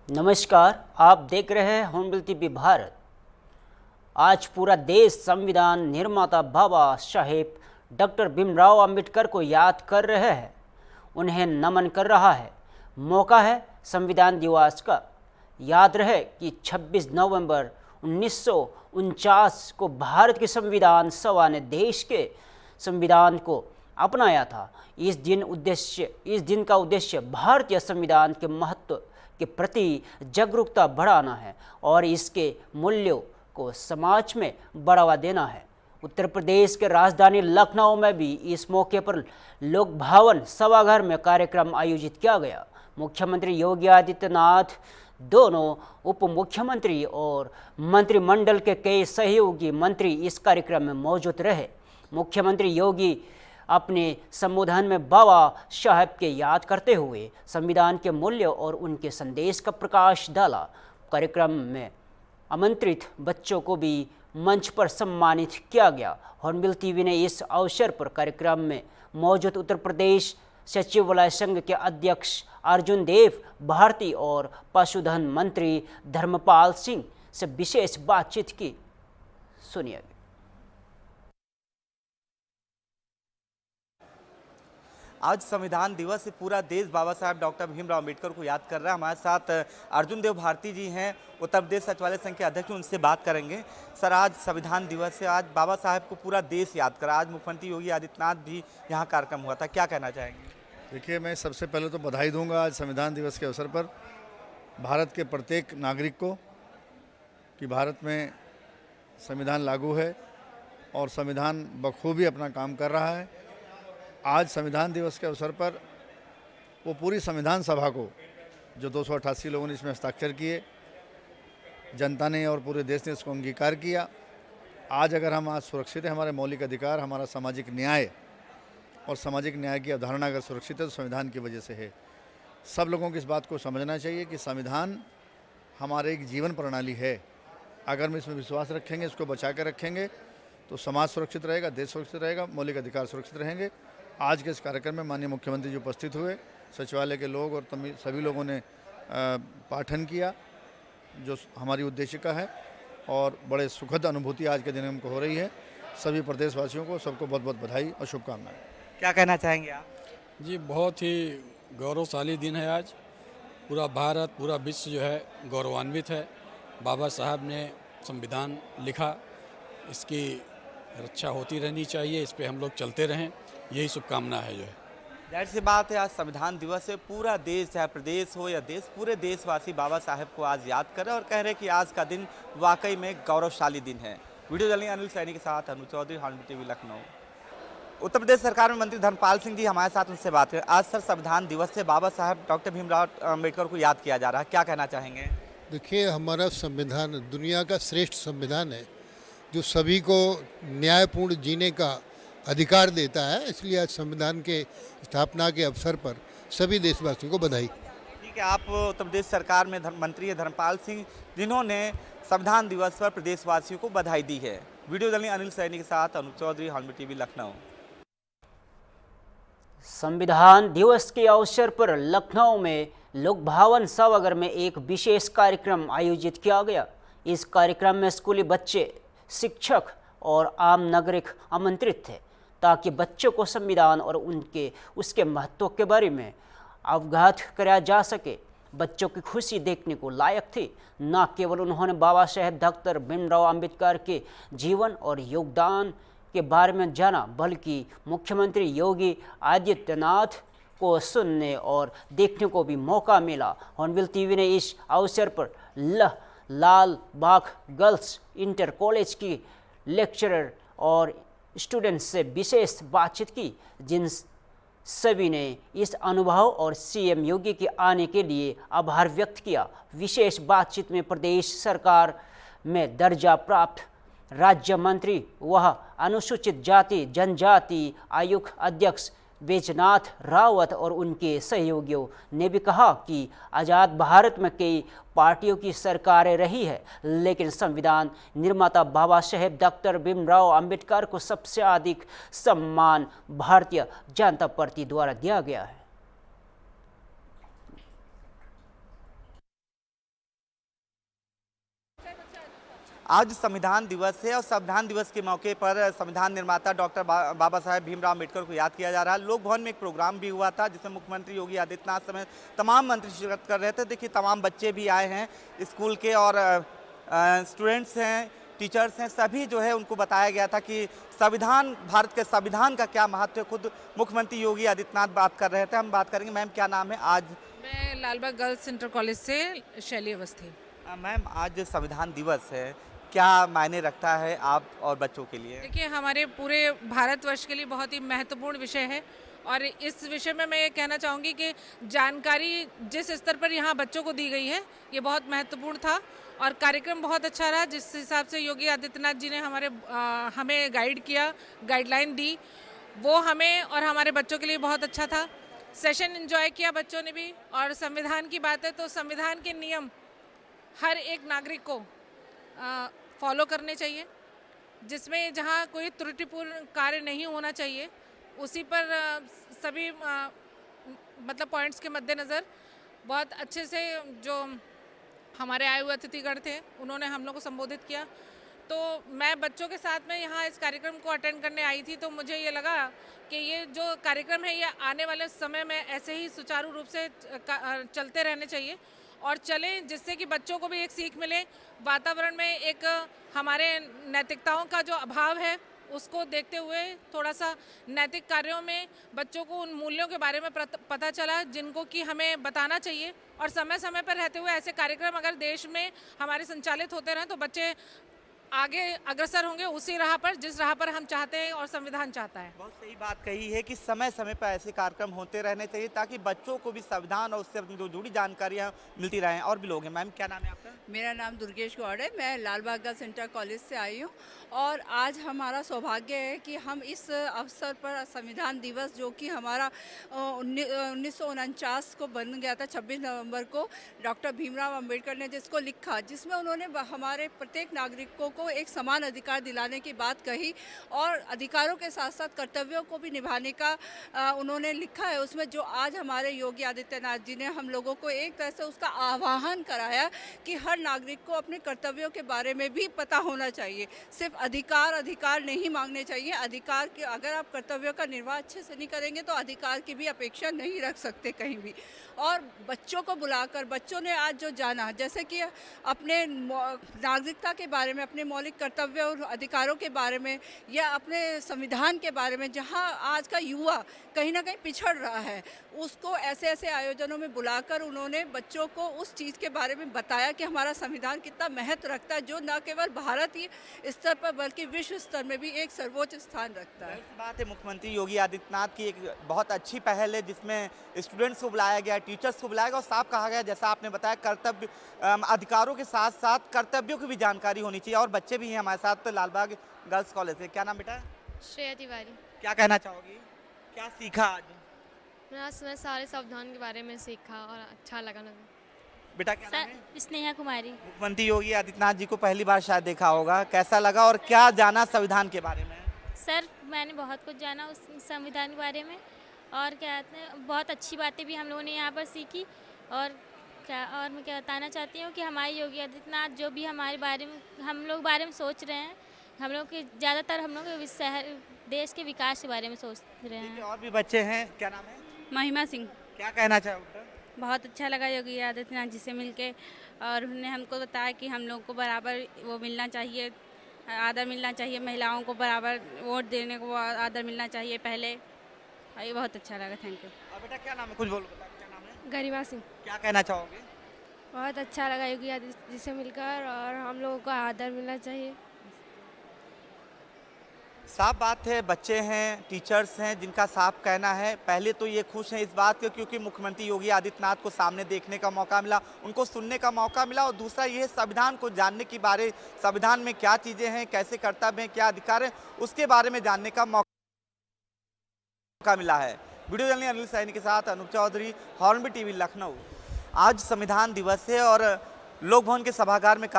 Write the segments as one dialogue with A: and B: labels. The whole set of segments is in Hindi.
A: नमस्कार, आप देख रहे हैं हॉर्नबिल टीवी भारत। आज पूरा देश संविधान निर्माता बाबा साहेब डॉक्टर भीमराव अंबेडकर को याद कर रहे हैं, उन्हें नमन कर रहा है। मौका है संविधान दिवस का। याद रहे कि 26 नवंबर 1949 को भारत के संविधान सभा ने देश के संविधान को अपनाया था। इस दिन का उद्देश्य भारतीय संविधान के महत्व के प्रति जागरूकता बढ़ाना है और इसके मूल्यों को समाज में बढ़ावा देना है। उत्तर प्रदेश के राजधानी लखनऊ में भी इस मौके पर लोक भवन सभागार में कार्यक्रम आयोजित किया गया। मुख्यमंत्री योगी आदित्यनाथ, दोनों उप मुख्यमंत्री और मंत्रिमंडल के कई सहयोगी मंत्री इस कार्यक्रम में मौजूद रहे। मुख्यमंत्री योगी अपने संबोधन में बाबा साहब के याद करते हुए संविधान के मूल्यों और उनके संदेश का प्रकाश डाला। कार्यक्रम में आमंत्रित बच्चों को भी मंच पर सम्मानित किया गया। हॉर्नबिल टीवी ने इस अवसर पर कार्यक्रम में मौजूद उत्तर प्रदेश सचिवालय संघ के अध्यक्ष अर्जुन देव भारती और पशुधन मंत्री धर्मपाल सिंह से विशेष बातचीत की। सुनिए।
B: आज संविधान दिवस से पूरा देश बाबा साहब डॉक्टर भीमराव अंबेडकर को याद कर रहा है। हमारे साथ अर्जुन देव भारती जी हैं, उत्तर प्रदेश सचिवालय संघ के अध्यक्ष, उनसे बात करेंगे। सर, आज संविधान दिवस है, आज बाबा साहब को पूरा देश याद कर रहा है। आज मुख्यमंत्री योगी आदित्यनाथ भी यहाँ कार्यक्रम हुआ था, क्या कहना चाहेंगे?
C: देखिए, मैं सबसे पहले तो बधाई दूंगा आज संविधान दिवस के अवसर पर भारत के प्रत्येक नागरिक को कि भारत में संविधान लागू है और संविधान बखूबी अपना काम कर रहा है। आज संविधान दिवस के अवसर पर वो पूरी संविधान सभा को, जो 288 लोगों ने इसमें हस्ताक्षर किए, जनता ने और पूरे देश ने इसको अंगीकार किया। आज अगर हम आज सुरक्षित हैं, हमारे मौलिक अधिकार, हमारा सामाजिक न्याय और सामाजिक न्याय की अवधारणा अगर सुरक्षित है तो संविधान की वजह से है। सब लोगों को इस बात को समझना चाहिए कि संविधान हमारे एक जीवन प्रणाली है। अगर हम इसमें विश्वास रखेंगे, इसको बचा कर रखेंगे, तो समाज सुरक्षित रहेगा, देश सुरक्षित रहेगा, मौलिक अधिकार सुरक्षित रहेंगे। आज के इस कार्यक्रम में माननीय मुख्यमंत्री जी उपस्थित हुए, सचिवालय के लोग और सभी लोगों ने पाठन किया, जो हमारी उद्देशिका है, और बड़े सुखद अनुभूति आज के दिन हमको हो रही है। सभी प्रदेशवासियों को, सबको बहुत बहुत बधाई और शुभकामनाएं।
B: क्या कहना चाहेंगे आप?
D: जी, बहुत ही गौरवशाली दिन है आज। पूरा भारत, पूरा विश्व जो है गौरवान्वित है। बाबा साहब ने संविधान लिखा, इसकी रक्षा होती रहनी चाहिए, इस पे हम लोग चलते रहें, यही शुभकामना है। जो है
B: जाहिर सी बात है, आज संविधान दिवस है, पूरा देश, चाहे प्रदेश हो या देश, पूरे देशवासी बाबा साहब को आज याद कर रहे हैं और कह रहे हैं कि आज का दिन वाकई में गौरवशाली दिन है। वीडियो जर्नलिस्ट अनिल सैनी के साथ अनु चौधरी, हॉर्नबिल टीवी लखनऊ। उत्तर प्रदेश सरकार में मंत्री धर्मपाल सिंह जी हमारे साथ, उनसे बात करें। आज सर संविधान दिवस से बाबा साहब डॉक्टर भीमराव अंबेडकर को याद किया जा रहा है, क्या कहना चाहेंगे?
E: देखिए, हमारा संविधान दुनिया का श्रेष्ठ संविधान है जो सभी को न्यायपूर्ण जीने का अधिकार देता है। इसलिए आज संविधान के स्थापना के अवसर पर सभी देशवासियों को बधाई।
B: ठीक है, आप उत्तर प्रदेश सरकार में मंत्री हैं धर्मपाल सिंह, जिन्होंने संविधान दिवस पर प्रदेशवासियों को बधाई दी है। वीडियो जर्नलिस्ट अनिल सैनी के साथ अनु चौधरी, हॉर्नबिल टीवी लखनऊ।
A: संविधान दिवस के अवसर पर लखनऊ में लोक भवन सभागार में एक विशेष कार्यक्रम आयोजित किया गया। इस कार्यक्रम में स्कूली बच्चे, शिक्षक और आम नागरिक आमंत्रित थे ताकि बच्चों को संविधान और उसके महत्व के बारे में अवगत कराया जा सके। बच्चों की खुशी देखने को लायक थी। न केवल उन्होंने बाबा साहेब डॉक्टर भीमराव अंबेडकर के जीवन और योगदान के बारे में जाना, बल्कि मुख्यमंत्री योगी आदित्यनाथ को सुनने और देखने को भी मौका मिला। हॉर्नबिल टीवी ने इस अवसर पर लाल बाग गर्ल्स इंटर कॉलेज की लेक्चरर और स्टूडेंट्स से विशेष बातचीत की, जिन सभी ने इस अनुभव और सीएम योगी के आने के लिए आभार व्यक्त किया। विशेष बातचीत में प्रदेश सरकार में दर्जा प्राप्त राज्य मंत्री व अनुसूचित जाति जनजाति आयोग अध्यक्ष बैजनाथ रावत और उनके सहयोगियों ने भी कहा कि आज़ाद भारत में कई पार्टियों की सरकारें रही है, लेकिन संविधान निर्माता बाबा साहेब डॉक्टर भीमराव अंबेडकर को सबसे अधिक सम्मान भारतीय जनता पार्टी द्वारा दिया गया है।
B: आज संविधान दिवस है और संविधान दिवस के मौके पर संविधान निर्माता डॉक्टर बाबा साहेब भीमराव अम्बेडकर को याद किया जा रहा है। लोक भवन में एक प्रोग्राम भी हुआ था जिसमें मुख्यमंत्री योगी आदित्यनाथ समेत तमाम मंत्री शिरकत कर रहे थे। देखिए तमाम बच्चे भी आए हैं स्कूल के और स्टूडेंट्स हैं, टीचर्स हैं, सभी जो है उनको बताया गया था कि संविधान, भारत के संविधान का क्या महत्व है। खुद मुख्यमंत्री योगी आदित्यनाथ बात कर रहे थे। हम बात करेंगे। मैम क्या नाम है? आज
F: मैं लालबाग गर्ल्स इंटर कॉलेज से शैली अवस्थी।
B: मैम आज संविधान दिवस है, क्या मायने रखता है आप और बच्चों के लिए?
F: देखिए हमारे पूरे भारतवर्ष के लिए बहुत ही महत्वपूर्ण विषय है और इस विषय में मैं ये कहना चाहूँगी कि जानकारी जिस स्तर पर यहाँ बच्चों को दी गई है ये बहुत महत्वपूर्ण था और कार्यक्रम बहुत अच्छा रहा। जिस हिसाब से योगी आदित्यनाथ जी ने हमें गाइड किया, गाइडलाइन दी, वो हमें और हमारे बच्चों के लिए बहुत अच्छा था। सेशन एंजॉय किया बच्चों ने भी। और संविधान की बात है तो संविधान के नियम हर एक नागरिक को फॉलो करने चाहिए, जिसमें जहाँ कोई त्रुटिपूर्ण कार्य नहीं होना चाहिए उसी पर सभी मतलब पॉइंट्स के मद्देनज़र बहुत अच्छे से जो हमारे आए हुए अतिथिगण थे उन्होंने हम लोग को संबोधित किया। तो मैं बच्चों के साथ में यहाँ इस कार्यक्रम को अटेंड करने आई थी, तो मुझे ये लगा कि ये जो कार्यक्रम है ये आने वाले समय में ऐसे ही सुचारू रूप से चलते रहने चाहिए और चलें, जिससे कि बच्चों को भी एक सीख मिले। वातावरण में एक हमारे नैतिकताओं का जो अभाव है उसको देखते हुए थोड़ा सा नैतिक कार्यों में बच्चों को उन मूल्यों के बारे में पता चला जिनको कि हमें बताना चाहिए। और समय समय पर रहते हुए ऐसे कार्यक्रम अगर देश में हमारे संचालित होते रहें तो बच्चे आगे अग्रसर होंगे उसी राह पर जिस राह पर हम चाहते हैं और संविधान चाहता है।
B: बहुत सही बात कही है कि समय समय पर ऐसे कार्यक्रम होते रहने चाहिए ताकि बच्चों को भी संविधान और उससे जो जुड़ी जानकारियाँ मिलती रहें। और भी लोग हैं। मैम क्या नाम है आपका?
G: मेरा नाम दुर्गेश गौड़ है। मैं लालबाग गर्ल्स इंटर कॉलेज से आई हूँ और आज हमारा सौभाग्य है कि हम इस अवसर पर संविधान दिवस जो कि हमारा 1949 को बन गया था, 26 नवंबर को डॉक्टर भीमराव अम्बेडकर ने जिसको लिखा, जिसमें उन्होंने हमारे प्रत्येक नागरिकों को एक समान अधिकार दिलाने की बात कही और अधिकारों के साथ साथ कर्तव्यों को भी निभाने का उन्होंने लिखा है। उसमें जो आज हमारे योगी आदित्यनाथ जी ने हम लोगों को एक तरह से उसका आह्वान कराया कि हर नागरिक को अपने कर्तव्यों के बारे में भी पता होना चाहिए। सिर्फ अधिकार नहीं मांगने चाहिए। अधिकार के अगर आप कर्तव्यों का निर्वाह अच्छे से नहीं करेंगे तो अधिकार की भी अपेक्षा नहीं रख सकते कहीं भी। और बच्चों को बुलाकर बच्चों ने आज जो जाना, जैसे कि अपने नागरिकता के बारे में, अपने मौलिक कर्तव्य और अधिकारों के बारे में या अपने संविधान के बारे में, जहां आज का युवा कहीं ना कहीं पिछड़ रहा है, उसको ऐसे ऐसे आयोजनों में बुलाकर उन्होंने बच्चों को उस चीज़ के बारे में बताया कि हमारा संविधान कितना महत्व रखता है, जो न केवल भारतीय स्तर पर बल्कि विश्व स्तर में भी एक सर्वोच्च स्थान रखता है।
B: बात है मुख्यमंत्री योगी आदित्यनाथ की एक बहुत अच्छी पहल है जिसमें स्टूडेंट्स को बुलाया गया, टीचर्स को बुलाया गया और साफ कहा गया, जैसा आपने बताया, कर्तव्य अधिकारों के साथ साथ कर्तव्यों की भी जानकारी होनी चाहिए। और बच्चे भी हैं हमारे साथ तो लालबाग गर्ल्स कॉलेज से। क्या नाम बेटा?
H: श्रेया तिवारी।
B: क्या कहना चाहोगी? क्या सीखा आज?
H: मैं सारे संविधान के बारे में सीखा और अच्छा लगा।
B: बेटा क्या नाम है?
H: स्नेहा कुमारी।
B: मुख्यमंत्री योगी आदित्यनाथ जी को पहली बार शायद देखा होगा, कैसा लगा और क्या जाना संविधान के बारे में?
H: सर मैंने बहुत कुछ जाना उस संविधान के बारे में और क्या कहते हैं, बहुत अच्छी बातें भी हम लोगों ने यहाँ पर सीखी। और मैं क्या बताना चाहती हूँ कि हमारे योगी आदित्यनाथ जो भी हमारे बारे में हम लोग बारे में सोच रहे हैं, हम लोग के ज़्यादातर हम लोग देश के विकास के बारे में सोच रहे हैं।
B: और भी बच्चे हैं। क्या नाम है?
G: महिमा सिंह।
B: क्या कहना चाहोगे?
G: बहुत अच्छा लगा योगी आदित्यनाथ जी से मिलके और उन्होंने हमको बताया कि हम लोग को बराबर वो मिलना चाहिए, आदर मिलना चाहिए, महिलाओं को बराबर वोट देने को आदर मिलना चाहिए पहले। ये बहुत अच्छा लगा। Thank you.
B: और बेटा क्या नाम है? कुछ बोलो बेटा, क्या नाम है?
H: गरिमा सिंह।
B: क्या कहना चाहोगे?
H: बहुत अच्छा लगा योगी आदित्य जी से मिलकर और हम लोगों को आदर मिलना चाहिए।
B: साफ बात है, बच्चे हैं, टीचर्स हैं, जिनका साफ कहना है, पहले तो ये खुश हैं इस बात के क्योंकि मुख्यमंत्री योगी आदित्यनाथ को सामने देखने का मौका मिला, उनको सुनने का मौका मिला। और दूसरा ये संविधान को जानने की बारे, संविधान में क्या चीज़ें हैं, कैसे कर्तव्य हैं, क्या अधिकार है, उसके बारे में जानने का मौका मिला है। वीडियो जर्नलिस्ट अनिल सैनी के साथ अनूप चौधरी, हॉर्नबिल टीवी, लखनऊ। आज संविधान दिवस है और लोक भवन के सभागार में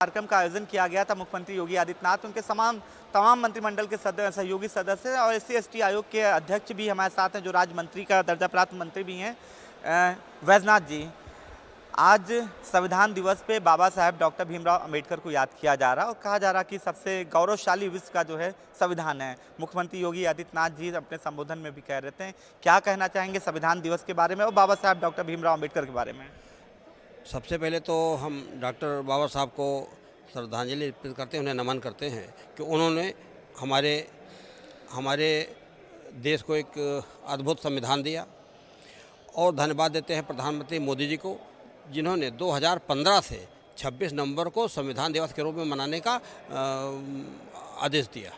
B: कार्यक्रम का आयोजन किया गया था। मुख्यमंत्री योगी आदित्यनाथ, उनके तमाम मंत्रिमंडल के सहयोगी सदस्य और SC ST आयोग के अध्यक्ष भी हमारे साथ हैं, जो राज्य मंत्री का दर्जा प्राप्त मंत्री भी हैं। वैजनाथ जी, आज संविधान दिवस पे बाबा साहेब डॉक्टर भीमराव अंबेडकर को याद किया जा रहा है और कहा जा रहा है कि सबसे गौरवशाली विश्व का जो है संविधान है। मुख्यमंत्री योगी आदित्यनाथ जी अपने संबोधन में भी कह रहे थे। क्या कहना चाहेंगे संविधान दिवस के बारे में और बाबा साहेब डॉक्टर भीमराव अंबेडकर के बारे में?
I: सबसे पहले तो हम डॉक्टर बाबा साहब को श्रद्धांजलि अर्पित करते हैं, उन्हें नमन करते हैं कि उन्होंने हमारे देश को एक अद्भुत संविधान दिया। और धन्यवाद देते हैं प्रधानमंत्री मोदी जी को, जिन्होंने 2015 से 26 नवंबर को संविधान दिवस के रूप में मनाने का आदेश दिया।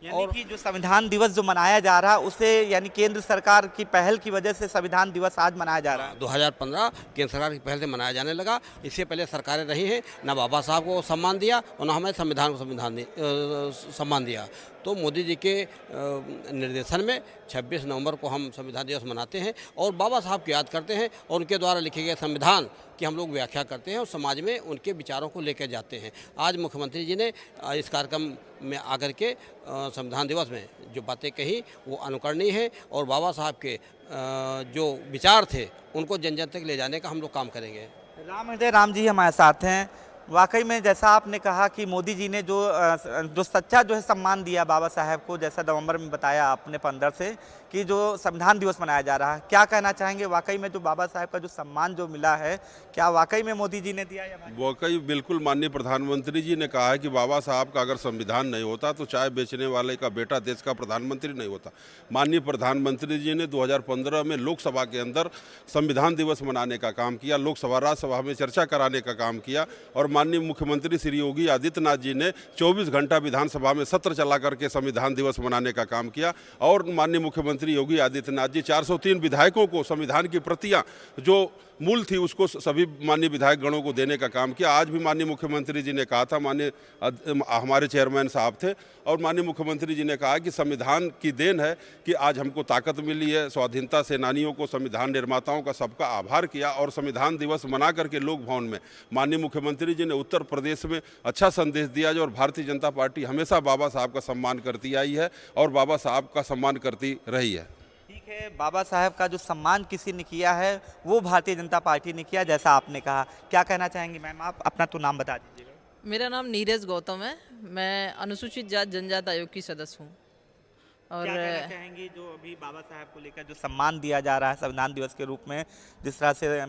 B: यानी कि जो संविधान दिवस जो मनाया जा रहा है उसे यानी केंद्र सरकार की पहल की वजह से संविधान दिवस आज मनाया जा रहा है।
I: 2015 केंद्र सरकार की पहल से मनाया जाने लगा। इससे पहले सरकारें रही हैं, न बाबा साहब को सम्मान दिया और न हमें संविधान को सम्मान दिया। तो मोदी जी के निर्देशन में 26 नवंबर को हम संविधान दिवस मनाते हैं और बाबा साहब को याद करते हैं और उनके द्वारा लिखे गए संविधान की हम लोग व्याख्या करते हैं और समाज में उनके विचारों को लेकर जाते हैं। आज मुख्यमंत्री जी ने इस कार्यक्रम में आकर के संविधान दिवस में जो बातें कही वो अनुकरणीय है और बाबा साहब के जो विचार थे उनको जन जन तक ले जाने का हम लोग काम करेंगे।
B: राम जी हमारे साथ हैं। वाकई में जैसा आपने कहा कि मोदी जी ने जो सच्चा जो है सम्मान दिया बाबा साहेब को, जैसा नवंबर में बताया आपने 15 से कि जो संविधान दिवस मनाया जा रहा है, क्या कहना चाहेंगे? वाकई में जो बाबा साहेब का जो सम्मान जो मिला है, क्या वाकई में मोदी जी ने दिया या नहीं?
J: वाकई बिल्कुल माननीय प्रधानमंत्री जी ने कहा है कि बाबा साहब का अगर संविधान नहीं होता तो चाय बेचने वाले का बेटा देश का प्रधानमंत्री नहीं होता। माननीय प्रधानमंत्री जी ने 2015 में लोकसभा के अंदर संविधान दिवस मनाने का काम किया, लोकसभा राज्यसभा में चर्चा कराने का काम किया और माननीय मुख्यमंत्री श्री योगी आदित्यनाथ जी ने 24 घंटा विधानसभा में सत्र चला करके संविधान दिवस मनाने का काम किया और माननीय मुख्यमंत्री योगी आदित्यनाथ जी 403 विधायकों को संविधान की प्रतियां जो मूल थी उसको सभी माननीय विधायक गणों को देने का काम किया। आज भी माननीय मुख्यमंत्री जी ने कहा था, माननीय हमारे चेयरमैन साहब थे और माननीय मुख्यमंत्री जी ने कहा कि संविधान की देन है कि आज हमको ताकत मिली है। स्वाधीनता सेनानियों को, संविधान निर्माताओं का सबका आभार किया और संविधान दिवस मना करके लोक भवन में माननीय मुख्यमंत्री जी ने उत्तर प्रदेश में अच्छा संदेश दिया और भारतीय जनता पार्टी हमेशा बाबा साहब का सम्मान करती आई है और बाबा साहब का सम्मान करती रही है।
B: ठीक है, बाबा साहेब का जो सम्मान किसी ने किया है वो भारतीय जनता पार्टी ने किया, जैसा आपने कहा। क्या कहना चाहेंगे मैम? आप अपना तो नाम बता दीजिएगा।
K: मेरा नाम नीरज गौतम है, मैं अनुसूचित जाति जनजात आयोग की सदस्य हूँ। और
B: क्या कहना चाहेंगी जो अभी बाबा साहब को लेकर जो सम्मान दिया जा रहा है संविधान दिवस के रूप में, जिस तरह से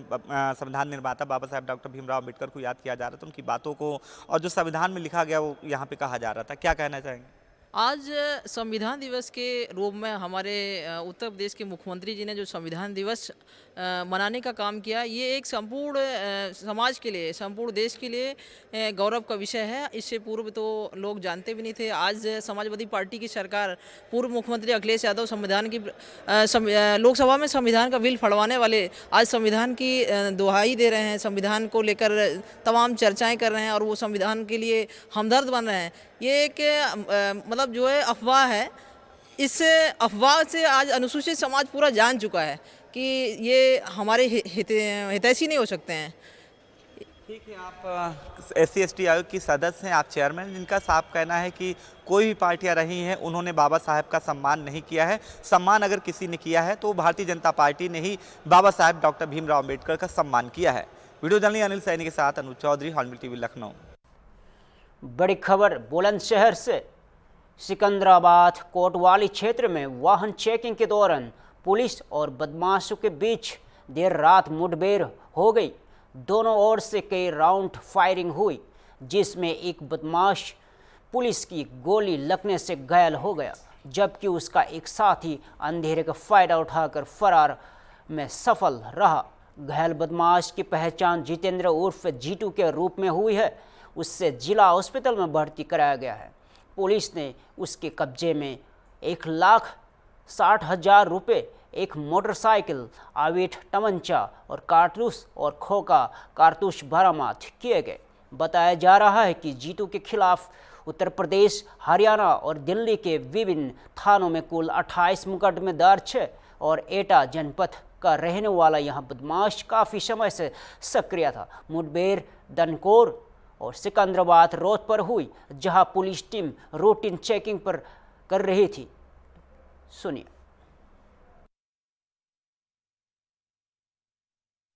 B: संविधान निर्माता बाबा साहब डॉक्टर भीमराव अम्बेडकर को याद किया जा रहा था, उनकी बातों को और जो संविधान में लिखा गया वो यहाँ पे कहा जा रहा था, क्या कहना चाहेंगे?
K: आज संविधान दिवस के रूप में हमारे उत्तर प्रदेश के मुख्यमंत्री जी ने जो संविधान दिवस मनाने का काम किया, ये एक संपूर्ण समाज के लिए, संपूर्ण देश के लिए गौरव का विषय है। इससे पूर्व तो लोग जानते भी नहीं थे। आज समाजवादी पार्टी की सरकार, पूर्व मुख्यमंत्री अखिलेश यादव संविधान की लोकसभा में संविधान का बिल फड़वाने वाले आज संविधान की दुहाई दे रहे हैं, संविधान को लेकर तमाम चर्चाएँ कर रहे हैं और वो संविधान के लिए हमदर्द बन रहे हैं। ये एक मतलब जो है अफवाह है। इस अफवाह से आज अनुसूचित समाज पूरा जान चुका है कि ये हमारे हितैषी नहीं हो सकते हैं।
B: ठीक है, आप SC/ST आयोग की सदस्य हैं, आप चेयरमैन, जिनका साफ कहना है कि कोई भी पार्टियां रही हैं उन्होंने बाबा साहब का सम्मान नहीं किया है। सम्मान अगर किसी ने किया है तो भारतीय जनता पार्टी ने ही बाबा साहब डॉक्टर भीमराव अम्बेडकर का सम्मान किया है। वीडियो जर्नलिस्ट अनिल सैनी के साथ अनुज चौधरी, हॉर्नबिल टीवी, लखनऊ।
A: बड़ी खबर बुलंदशहर से। सिकंदराबाद कोतवाली क्षेत्र में वाहन चेकिंग के दौरान पुलिस और बदमाशों के बीच देर रात मुठभेड़ हो गई। दोनों ओर से कई राउंड फायरिंग हुई, जिसमें एक बदमाश पुलिस की गोली लगने से घायल हो गया, जबकि उसका एक साथी अंधेरे का फायदा उठाकर फरार में सफल रहा। घायल बदमाश की पहचान जितेंद्र उर्फ जीटू के रूप में हुई है। उससे जिला हॉस्पिटल में भर्ती कराया गया है। पुलिस ने उसके कब्जे में 1,60,000 रुपये, एक मोटरसाइकिल, अवैध तमंचा और कारतूस और खोखा कारतूस बरामद किए गए। बताया जा रहा है कि जीतू के खिलाफ उत्तर प्रदेश, हरियाणा और दिल्ली के विभिन्न थानों में कुल 28 मुकदमे दर्ज है और एटा जनपद का रहने वाला यह बदमाश काफ़ी समय से सक्रिय था। मुठभेड़ दनकोर और सिकंदराबाद रोड पर हुई, जहां पुलिस टीम रूटीन चेकिंग पर कर रही थी। सुनिए।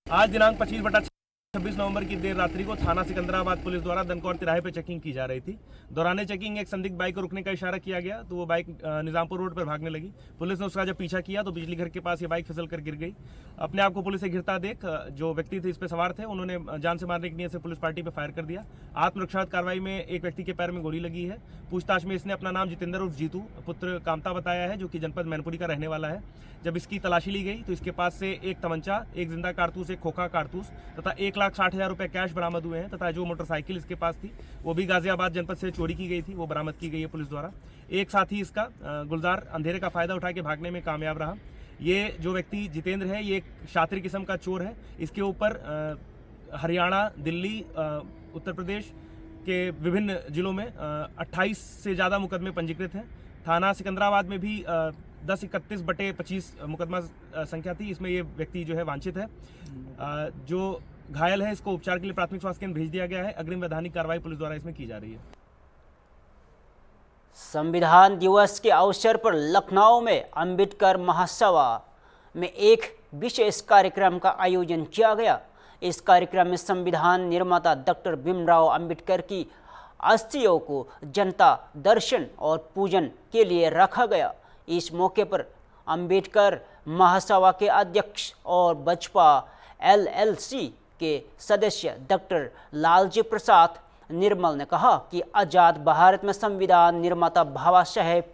L: आज दिनांक 25/26 नवंबर की देर रात्रि को थाना सिकंदराबाद पुलिस द्वारा दनकौर तिराहे पर चेकिंग की जा रही थी। दौरान चेकिंग एक संदिग्ध बाइक को रुकने का इशारा किया गया तो वो बाइक निजामपुर रोड पर भागने लगी। पुलिस ने उसका जब पीछा किया तो बिजली घर के पास ये बाइक फिसल कर गिर गई। अपने आप को पुलिस से घिरता देख जो व्यक्ति थे इस पर सवार थे उन्होंने जान से मारने की नीयत से पुलिस पार्टी पर फायर कर दिया। आत्मरक्षात्मक कार्रवाई में एक व्यक्ति के पैर में गोली लगी है। पूछताछ में इसने अपना नाम जितेंद्र उर्फ जीतू पुत्र कामता बताया है, जो कि जनपद मैनपुरी का रहने वाला है। जब इसकी तलाशी ली गई तो इसके पास से एक तमंचा, एक जिंदा कारतूस, एक खोखा कारतूस तथा 1,60,000 रुपए कैश बरामद हुए हैं तथा जो मोटरसाइकिल इसके पास थी वो भी गाजियाबाद जनपद से चोरी की गई थी, वो बरामद की गई है पुलिस द्वारा। एक साथी इसका गुलजार अंधेरे का फायदा उठा के भागने में कामयाब रहा। ये जो व्यक्ति जितेंद्र है ये एक शातिर किस्म का चोर है। इसके ऊपर हरियाणा, दिल्ली, उत्तर प्रदेश के विभिन्न जिलों में 28 से ज़्यादा मुकदमे पंजीकृत हैं। थाना सिकंदराबाद में भी 1031/25 मुकदमा संख्या थी। इसमें ये व्यक्ति जो है वांछित है। जो घायल है इसको उपचार के लिए प्राथमिक स्वास्थ्य केंद्र भेज दिया गया है। अग्रिम वैधानिक कार्रवाई पुलिस द्वारा इसमें की जा रही है।
A: संविधान दिवस के अवसर पर लखनऊ में अंबेडकर महासभा में एक विशेष कार्यक्रम का आयोजन किया गया। इस कार्यक्रम में संविधान निर्माता डॉक्टर भीमराव अंबेडकर की अस्थियों को जनता दर्शन और पूजन के लिए रखा गया। इस मौके पर अंबेडकर महासभा के अध्यक्ष और बसपा LLC के सदस्य डॉक्टर लालजी प्रसाद निर्मल ने कहा कि आज़ाद भारत में संविधान निर्माता बाबा साहेब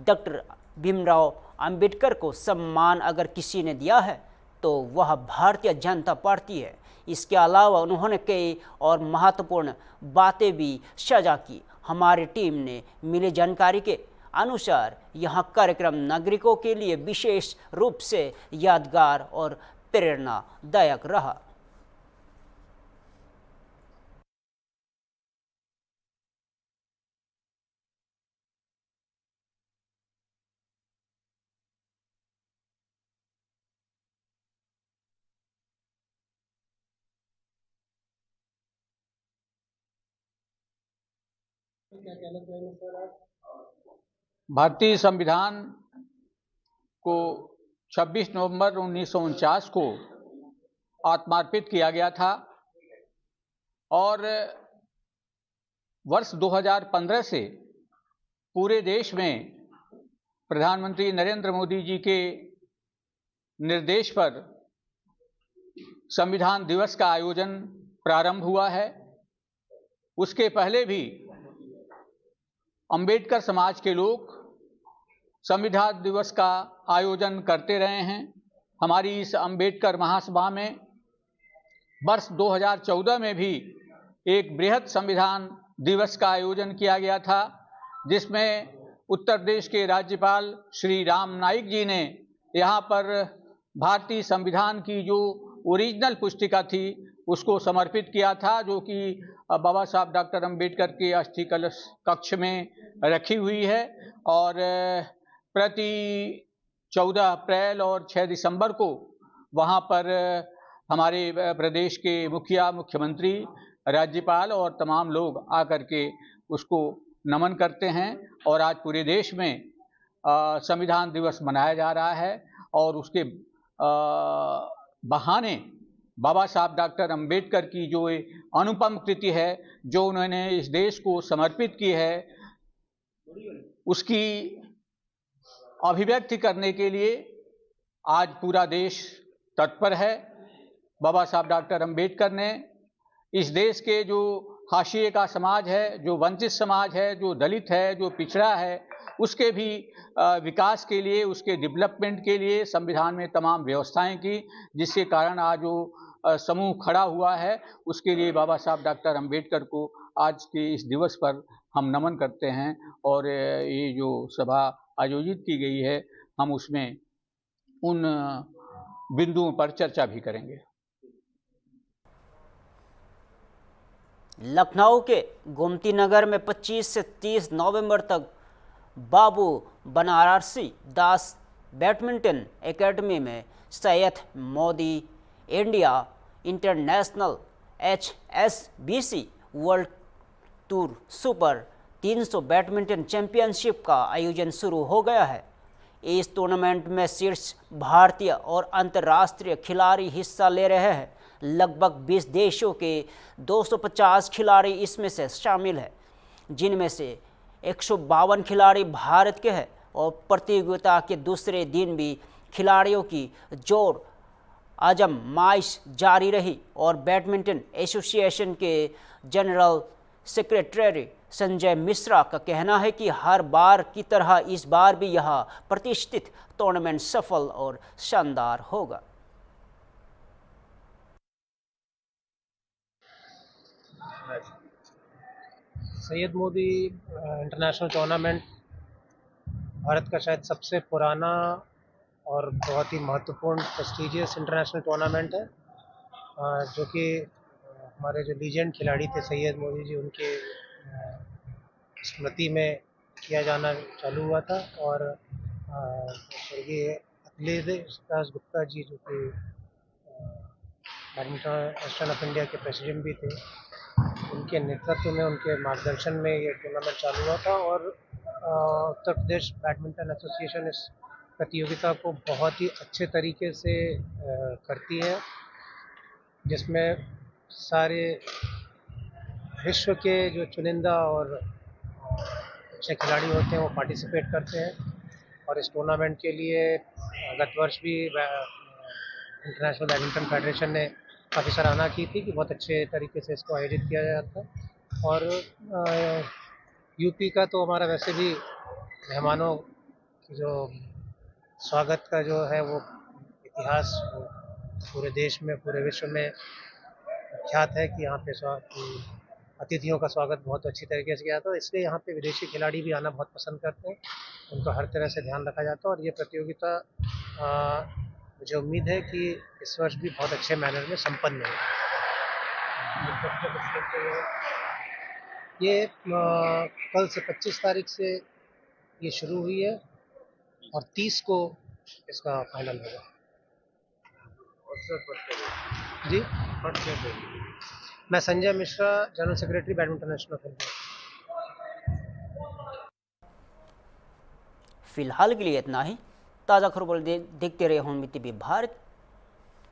A: डॉक्टर भीमराव अंबेडकर को सम्मान अगर किसी ने दिया है तो वह भारतीय जनता पार्टी है। इसके अलावा उन्होंने कई और महत्वपूर्ण बातें भी साझा की। हमारी टीम ने मिली जानकारी के अनुसार यह कार्यक्रम नागरिकों के लिए विशेष रूप से यादगार और प्रेरणादायक रहा।
M: भारतीय संविधान को 26 नवंबर 1949 को आत्मार्पित किया गया था और वर्ष 2015 से पूरे देश में प्रधानमंत्री नरेंद्र मोदी जी के निर्देश पर संविधान दिवस का आयोजन प्रारंभ हुआ है। उसके पहले भी अंबेडकर समाज के लोग संविधान दिवस का आयोजन करते रहे हैं। हमारी इस अंबेडकर महासभा में वर्ष 2014 में भी एक बृहद संविधान दिवस का आयोजन किया गया था, जिसमें उत्तर प्रदेश के राज्यपाल श्री राम नाईक जी ने यहाँ पर भारतीय संविधान की जो ओरिजिनल पुस्तिका थी उसको समर्पित किया था, जो कि बाबा साहब डॉक्टर अंबेडकर के अस्थि कलश कक्ष में रखी हुई है और प्रति 14 अप्रैल और 6 दिसंबर को वहाँ पर हमारे प्रदेश के मुखिया, मुख्यमंत्री, राज्यपाल और तमाम लोग आकर के उसको नमन करते हैं। और आज पूरे देश में संविधान दिवस मनाया जा रहा है और उसके बहाने बाबा साहब डॉक्टर अंबेडकर की जो अनुपम कृति है, जो उन्होंने इस देश को समर्पित की है, उसकी अभिव्यक्ति करने के लिए आज पूरा देश तत्पर है। बाबा साहब डॉक्टर अंबेडकर ने इस देश के जो हाशिए का समाज है, जो वंचित समाज है, जो दलित है, जो पिछड़ा है, उसके भी विकास के लिए, उसके डेवलपमेंट के लिए संविधान में तमाम व्यवस्थाएं की, जिसके कारण आज जो समूह खड़ा हुआ है उसके लिए बाबा साहब डॉक्टर अंबेडकर को आज के इस दिवस पर हम नमन करते हैं। और ये जो सभा आयोजित की गई है हम उसमें उन बिंदुओं पर चर्चा भी करेंगे।
A: लखनऊ के गोमती नगर में 25 से 30 नवंबर तक बाबू बनारसी दास बैडमिंटन एकेडमी में Syed Modi India international HSBC world tour super 300 badminton championship का आयोजन शुरू हो गया है। इस टूर्नामेंट में शीर्ष भारतीय और अंतर्राष्ट्रीय खिलाड़ी हिस्सा ले रहे हैं। लगभग 20 देशों के 250 खिलाड़ी इसमें से शामिल हैं, जिनमें से 152 खिलाड़ी भारत के हैं। और प्रतियोगिता के दूसरे दिन भी खिलाड़ियों की जोर आजमाइश जारी रही और बैडमिंटन एसोसिएशन के जनरल सेक्रेटरी संजय मिश्रा का कहना है कि हर बार की तरह इस बार भी यह प्रतिष्ठित टूर्नामेंट सफल और शानदार होगा।
N: सैयद मोदी इंटरनेशनल टूर्नामेंट भारत का शायद सबसे पुराना और बहुत ही महत्वपूर्ण प्रेस्टिजियस इंटरनेशनल टूर्नामेंट है, जो कि हमारे जो लीजेंड खिलाड़ी थे सैयद मोदी जी, उनके स्मृति में किया जाना चालू हुआ था। और स्वर्गीय अखिलेश दास गुप्ता जी, जो कि बैडमिंटन एसोसिएशन ऑफ इंडिया के प्रेसिडेंट भी थे, उनके नेतृत्व में, उनके मार्गदर्शन में ये टूर्नामेंट चालू हुआ था। और उत्तर प्रदेश बैडमिंटन एसोसिएशन इस प्रतियोगिता को बहुत ही अच्छे तरीके से करती है, जिसमें सारे विश्व के जो चुनिंदा और अच्छे खिलाड़ी होते हैं वो पार्टिसिपेट करते हैं। और इस टूर्नामेंट के लिए गत वर्ष भी इंटरनेशनल बैडमिंटन फेडरेशन ने काफ़ी सराहना की थी कि बहुत अच्छे तरीके से इसको आयोजित किया जाता है। और यूपी का तो हमारा वैसे भी मेहमानों की जो स्वागत का जो है वो इतिहास पूरे देश में, पूरे विश्व में ख्यात है कि यहाँ पे अतिथियों का स्वागत बहुत अच्छी तरीके से किया जाता है। इसलिए यहाँ पे विदेशी खिलाड़ी भी आना बहुत पसंद करते हैं, उनका हर तरह से ध्यान रखा जाता है। और ये प्रतियोगिता मुझे उम्मीद है कि इस वर्ष भी बहुत अच्छे मैनर में संपन्न होगी। ये कल से 25 तारीख से ये शुरू हुई है और 30 को इसका फाइनल होगा। जी, मैं Sanjay Mishra, general secretary badminton association of India.
A: फिलहाल के लिए इतना ही। ताज़ा खबरों देखते रहे होंगे टीवी भारत।